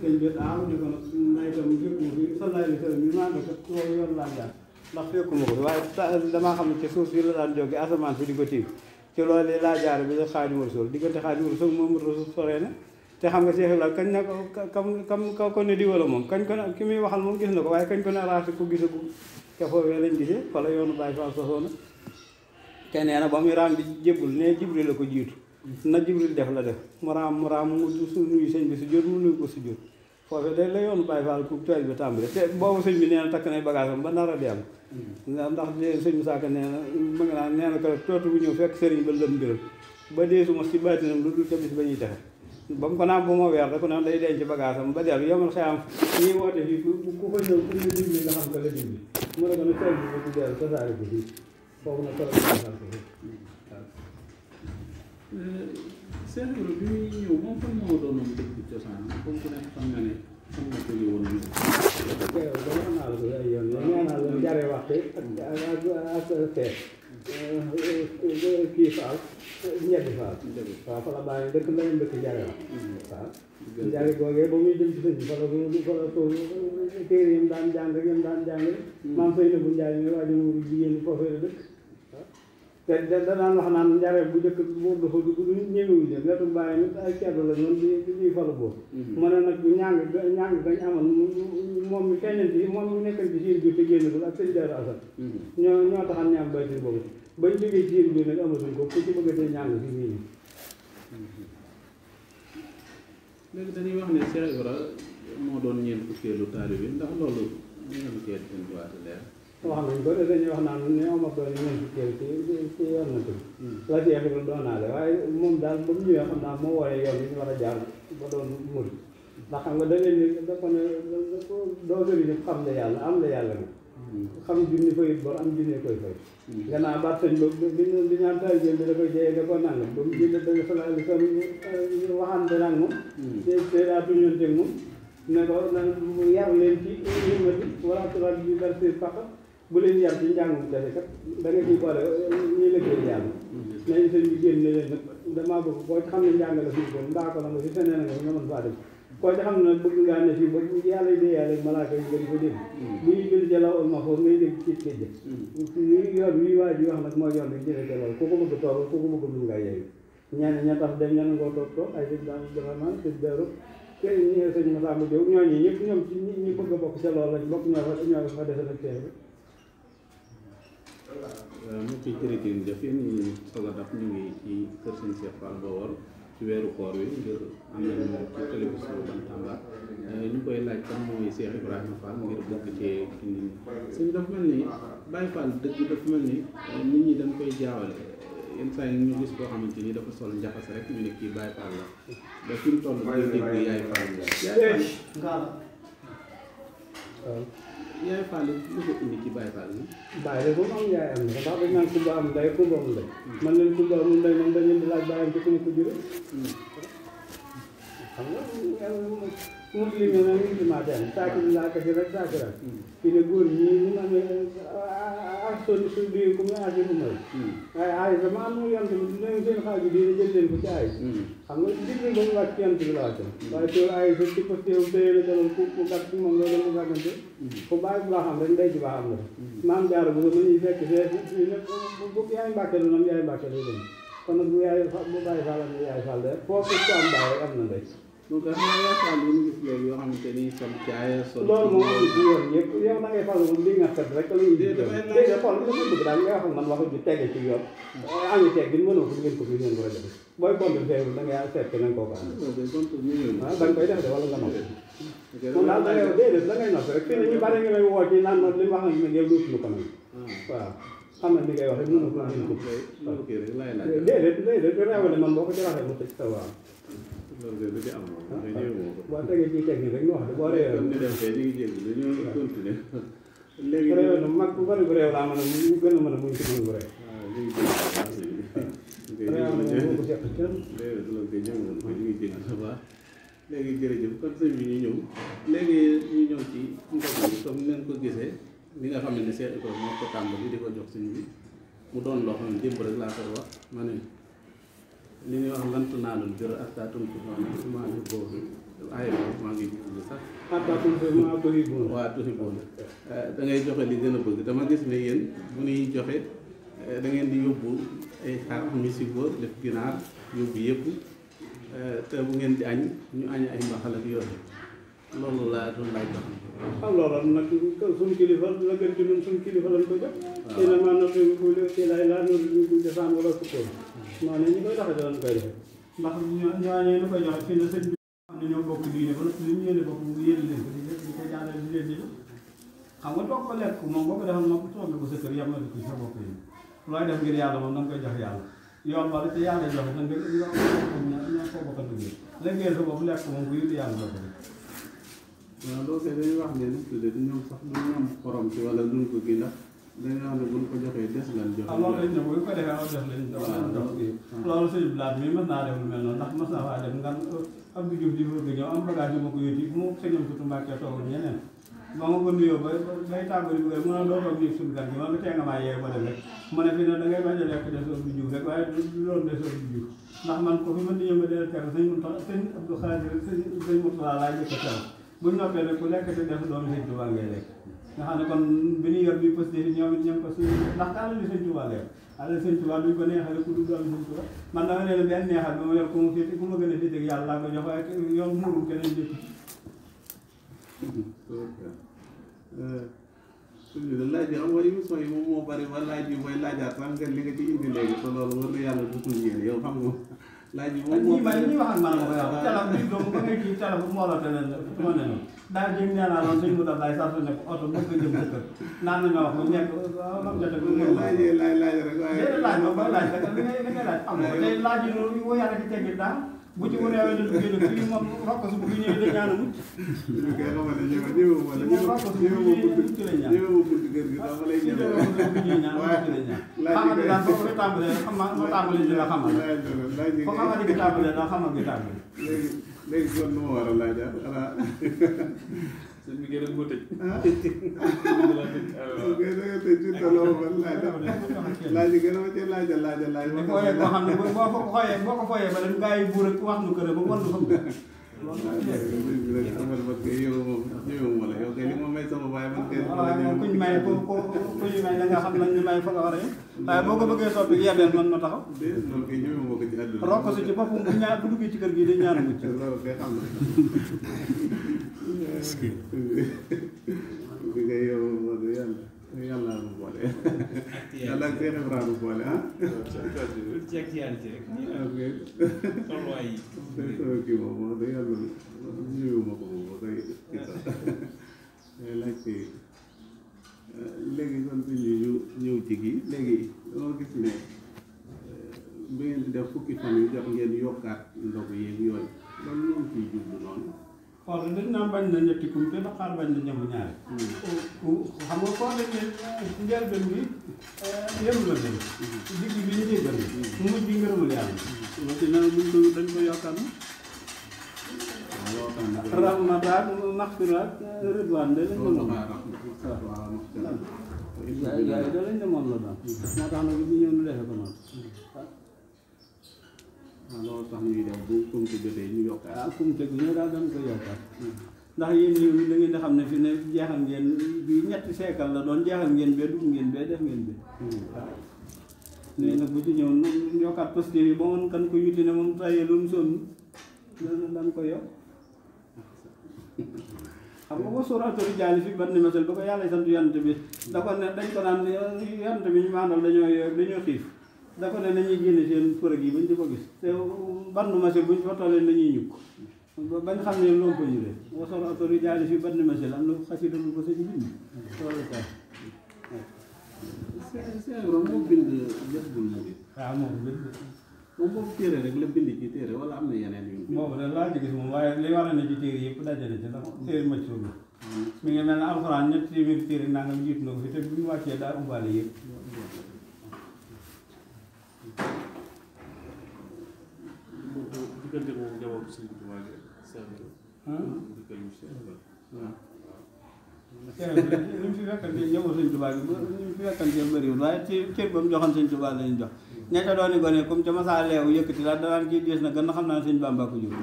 sëñ bi am ñu ko nag nay itam fekkuma fi salaay li sëñ bi maa ngi ko loolu yoon laa jaar ndax fekkuma ko fi waaye damaa xam ne ci suuf si la daan jóge asamaan si di ko tiim ci loolu laa jaar bi la Xaadimu Rasuul diggante Xaadimu Rasuul moom Rasuul soree na te xam nga Cheikh Ibrahima kañ na ko ko ne di wala moom kañ ko ne ki muy waxal moom gis na ko waaye kañ ko ne raasi ko gisagu te foofee lañ gisee fa la yoonu Baay Faal sosoo na te nee na ba muy raam bi jébbul ne Jibril la ko jiitu na Jibril def la def mu raam mu su nuyu sëñ bi su jot mu nuyu ko su jot foofee day la yoonu Baay Faal ku tool bi tàmbali te boobu sëñ bi nee na takk nay bagaasam ba nar a dellu ndax sëñ Musaa Ka nee na ma nga naan nee na ko tootu bu ñëw fekk sëriñ ba lëm mbiram ba deesuma si baatinam lu dul ca bis ba ñuy texe ba mu ko naan bu ma weer rek naan day denc bagaasam ba dellu yomal xëyam ñuy woote fii ku ko ñëw ku ñu dimbali nga xam ko la dimbali mu ne ko ne sëñ bi ba ci dellu tasaare ko fii foofu na tolo ko Cheikh Ibra bi muy ñëw moom fan moo doonoon dëkk cosaan comme ku nekk xam nga ne xam nga ko woon ñu dama naa la ko ay yoon nee naa la jare waxte ak seet kii Faal ñetti Faal waaw fa la bàyyi dëkk la dëkk jare wax waaw jare googee ba muy jëm ci sëñ bi fa la téere yam daan jàng maam sëy na bu njaay ne waa jëmuru jigéen ñi foofee la dëkk te da daan wax naan njare bu njëkk boo dafa dugg du ñemewuñ leen wetu bàyyi nit ay ceddo la noonu di falu boobu mu ne nag ñàng gañ amoon moom mi keneen ci moom mi nekkan ci siir bi te génnagul ak sëñ Daaru Asan ñoo taxan ñaam baytin boobu bañ jógee siir bi nag amatuñ ko ku ci bëgg tey ñàng si fii nii léegi dañuy wax ne Cheikh Ibra moo doon ñeent fukkeelu taalibe bi ndax loolu ngeen koy indiwaat leer wax nañ ko dañuy wax naan ne Omar doon ñeent fukkeel ci yoon na tudd la Cheikh Ibra doonaale waaye moom daal ba mu ñëwee xam naa moo wooyee yoon bi ñu war a jaar ba doon murid ndax xam nga da leen ni da ko ne doo sëri ñëpp xam la yàlla am la yàlla nag xam junni fayit bor am junni koy fay gannaaw baat sëñ ba bi ñaan taalibe bi da koy jeyee da ko nangam ba mu jënd da salal li sam waxante nag moom te daa tuñoonteeg moom ne ko yar leen ci yëmmati wala tural bi dal si faqa bu leen yar ci njàngum kese kat da nga ciy boole ñuy liggéey yàlla nañ sëñ bi génn ne leen nag damaa bëgg koo ci xam ne njàng la fii kon mbaa ko la nga si feneen nga nga mën faa dem koo ci xam ne nag bëgg ngaa ne fii ba yàlla dee yàlla malaaka yi gën ko dégg bu ñuy gën jëlaw ma foofu ngay dégg ci géej ñi yoon wii waa ji wax nag mooy yoon bi jëlee ca loolu ku ko bëgg toogal ku ko bëgg mun ngaa yeeyu ñenn ña tax dem ñan ngoo toog ay sëñ daan vraiment sëñ Daaru te ñu sëñ Masamba Diop ñooñu ñëpp ñoom ci ñi bëgg a bokk ca loolu lañ bokk ñoo fa dese nag teew mu ci jërëjëf yéen ñi soog a dab ñu ngi ci kër sëñ Cheikh Fall Bawol ci weeru koor wi ngir am nañu ci télévision Bantamba ñu koy laaj kan mooy Cheikh Ibrahima Fall ngir bëgg cee indi sëñ dafa mel ni Baye Fall dëgg dafa mel ni nit ñi dañ koy jaawale yenn saa yi ñu gis koo xamante ni dafa sol njaxas rek ñu ne kii Baye Fall la ba fi mu toll day dégg yaay Fall yaay Fall lu ko indi ci Baye Fall bi bàyyi de moom am yaay am na ndax dañ naan kumba am ndey kumba amul ndey man leen kumba amul ndey moom dañu di laaj bàyyam ci ku ñu ko jure xam nga muslim yi nag ñu maa dem saakir laa ko ci rek saakiraat fii ne góor ñi ñu amee soni su di ku mu aasi bu may waaye aay dama am mu yant bi leen seen xaaju dina jël leen ko ci aay xam nga digli ba mu wàcc ci yant bi la wàcc waaye teew aay sa ci ko teew téye na jaloon ku gàtt ci moom loolu mu gàggante fu bàyyi bu baax am rek ndey ci baax am la maam jaara bu ma ñuy fekk fee ne bu yaay mbàkke lu nam yaay mbàkke lay dem kon nag bu yaay bu bàyyi fall am yaay fall de foofu ko am bàyyi am na ndey donc am na yaay Fall yi ñu gis léegi yoo xamante ni sol caaya sol loolu moom am ci yoon yëpp yow da ngay fal moom li nga fet rek la ñuy léegi xool li nga bëgg daal nga wax man waxu ji tege ci yoon ami teg gin mënoo ko ngeen ko fi ngeen ko def booy compte feeru da ngay seet keneen koo ko am da nga koy def de wala nga noppi moom daal da ngay déedéet da ngay noppi rek fii ne ñu bari nga may woo ci naan man li mu wax nag yow dootuñu ko nag waaw xam na li ngay wax rek mënu ko ngeen ko déedéet réewale man boo ko ci waxee mu tëj sa waaw loolu de am boo tegee ci technique rek ñu wax de boo réewee ñu dem fee ñu ngi jéggi dañoo continuer léegi réew na mag bu bari bu réew laa mën a ñu gën a mën a muñ ci mën bu réew réew na moom ko seq kenn léegi jërëjëf kon sëñ bi ñu ñëw léegi ñu ñëw ci mbokk yi comme ngeen ko gisee li nga xam ne Cheikh Ibrahima moo ko tàmbali di ko jox sëñ bi mu doon loo xam ne démb rek laa koy wax ma ne li ñuy wax lant naa leen jër ak taatum ci maa ngi boobu ay maa ngi xataa maa tuhibbuun waa tuhibbuun da ngay joxe li gën a bëgg dama gis ne yéen bu ñuy joxe da ngeen di yóbbu ay xar misibo def ginaar yóbbu yëpp te bu ngeen di añ ñu añ ay mbaxal ak yooyu loolu laa doon laaj ba xam loolu nag suñ kilifa la gën ci ñun suñ kilifa lañ ko jox xëy na maa noonu ci lay laa noonu bu desaan wala sukkoon noonu ñi koy taxe doon koy defe ndax ñooñee ñu koy joxe fii na sëñ bi xam ne ñoo bokk diine ba li ñu yéene bopp mu yéene leen ko di ko jaarale di leen di xam nga toog ko lekk moom boo ko defal moom toog ko sa kër yemale ko sa bopp yi looy def ngir yàlla moom da nga koy jox yàlla yoon wala ci yàlla joxe da nga ko bokk a duggee léegi sa bopp lekk moom bu yëpp yàlla doo ko def waaw loolu kay dañuy wax ne nag peut-être ñoom sax duñu am xorom ci wala duñ ko gi ndax dañuy wax ne buñ ko joxee des lan joxe loolu lañ ne bu ko defee aw def lañ loolu sëñ blaat mi mës naa def lu mel noonu ndax mës naa faa def ngan am di juf di bëgg ñëw am bagage yu ma ko yóti bu ma sëñam tutu Mbàkke toogul ñeneen ba ma ko nuyoo ba bay tàmbali bëgg mu ne doo toog nii suñu gan gi man nga tee nga maa yee ba dem rek mu ne fi ne da ngay bañ a lekk desoor bi juuf rek waaye loolu desoor bi juuf ndax man ko fi mën di yënga dee tere sëñ Abdou Khadir sëñ Mourtala laa jëkk tere buñ noppee rek ku lekk te def doomu sëñ Tuubaa ngay lekk nga xam ne kon bi ñu yor bi posté fi ñoom it ñoom ko suñu ndax daal li sëñ Tuubaa leer ala sëñ Tuubaa duñ ko neexale ku du doomu sëñ Tuubaa man dama ne la benn neexal ba ma yor ko mu féete ku ma gën a féete ak yàlla laa ko jox waaye yow muuru keneen jëkk suñu da laaj yi xam nga émission yi moom moo bari ba laaj yi mooy laajaat sax nga li nga ci indi léegi te loolu war na yàlla dutul yéen yow xam nga laaj yi moom moo ñi wax ak man ma koy wax calaf bi doomu ba ngay kii calaf moo la tene ma ne noonu daa jëm nee naa loon sëñ mu daf laay saa su nekk oto bëgg nga jëm sa kër naan nañoo wax bu nekk lam jote bu laaj rek waaye laaj ma koy laaj rek li ngay laaj am nga tey laaj yi loolu woo yàlla ci teggit daal bu ci wane waaye dañu génn fii moom rokk su bu ñëwee dañ ñaan mucc ñu koy xamal ne ñëwuma buntu kër gi dama lay ñëw xamante daal foofu nga tàmbalee xam ma tàmbalee di la xamal foo xamante gi tàmbalee daal xamal gi tàmbalee léegi kon nu ma war a laajaat xanaa sëñ bi gën a ko tëj. ok da nga tëj ci tolloo ba laaj gën a ma ci laajal. boo xam ne boo ko fooyee ba dem gars yi buur ak wax nu kër ba wan nu xam ñëwuma la yow kay li ma may sama baay man kay kuñ may kuñ may da nga xam nañ ñu may fa nga war a yem waaye boo ko bëggee soppi yeddeel man ma taxaw loolu kay ñëwuma ko ci àdduna rokk si ci boppam bu duggee ci kër gi day ñaanu mucc loolu kay xam na bi ngay yow wax yàlla mu boole yàlla ak seen Ibrahima mu boole ah ci actualité rek ok tolluwaay yi kii moom wax dëgg yàlla ñëwuma ko moom wax dëgg kii sax laaj ci léegi kon suñu ñëw ci gi léegi dama gis ne bi ngeen di def fukki fan yu jot ngeen yokkaat ndogu yeeg yooyu loolu ñoom ciy jublu noonu xool dañ naa bañ na ñetti kumte ndax xaar bañ na ñamu ñaari xam nga koo dañ ne njëlbeen bi yëngu la dem digg bi ñu jéggal mu mujj bi ngërëmul yàlla loolu ci nag buñ ko dañ ko yokkaat na rahmataak maxfiraat ridwaan de lañ ne moom yaay da lañ ne moom la doon moo tax nag bi ñëw nu defe ko noonu waaw loolu tax ñuy def bu kumte jotee ñu yokkaat ah kumte bi ñu daal dañ koy yokkaat ndax yéen ñi da ngeen di xam ne fi ne jeexal ngeen bi ñetti seekal la doon jeexal ngeen bee dugg ngeen bee def ngeen bee waaw léegi nag bu ci ñëw yokkaat positif yi ba man kan ko yuti ne moom tayee lu mu sonn dañ ko yokk xam nga ko sóoratori jaali fi ban ni masel ba ko yàlla sant yant bi da ko ne dañ ko naan yant bi ñu maandal dañoo xiif da ko ne nañuy génne seen përëg yi bañ di ko gis te bann masel buñ fa tollee nañuy ñukk bañ xam ne loolu ko ñu leen wasol autori jaali fi bann masel am na xasida lu ko sëñ bind loolu tax Cheikh Ibrahima moo bind Jazbul Murid waaw moom bind moom boobu téere rek la bind ci téere wala am na yeneen yu boobu de laa ci gis moom waaye li war a ne ci téere yëpp dajale ci ndax téere macc suuf mi ngi mel ne alxuraan ñetti téeméeri téere nangam jiitu na ko fi te bu ñu wàccee daa umbaale yëpp diggante moom jamono Sëriñ Tuubaa gi li mu fi fekkante ñëwul Sëñ Tuubaa bi li mu fi fekkante bëriwul waaye ci cër ba mu joxoon Sëñ Tuubaa lañu jox ñetta dooni gone comme ca masaa leew yëkkati daal danaan kii diis na gën a xam naa Sëñ Bàmba ko jóg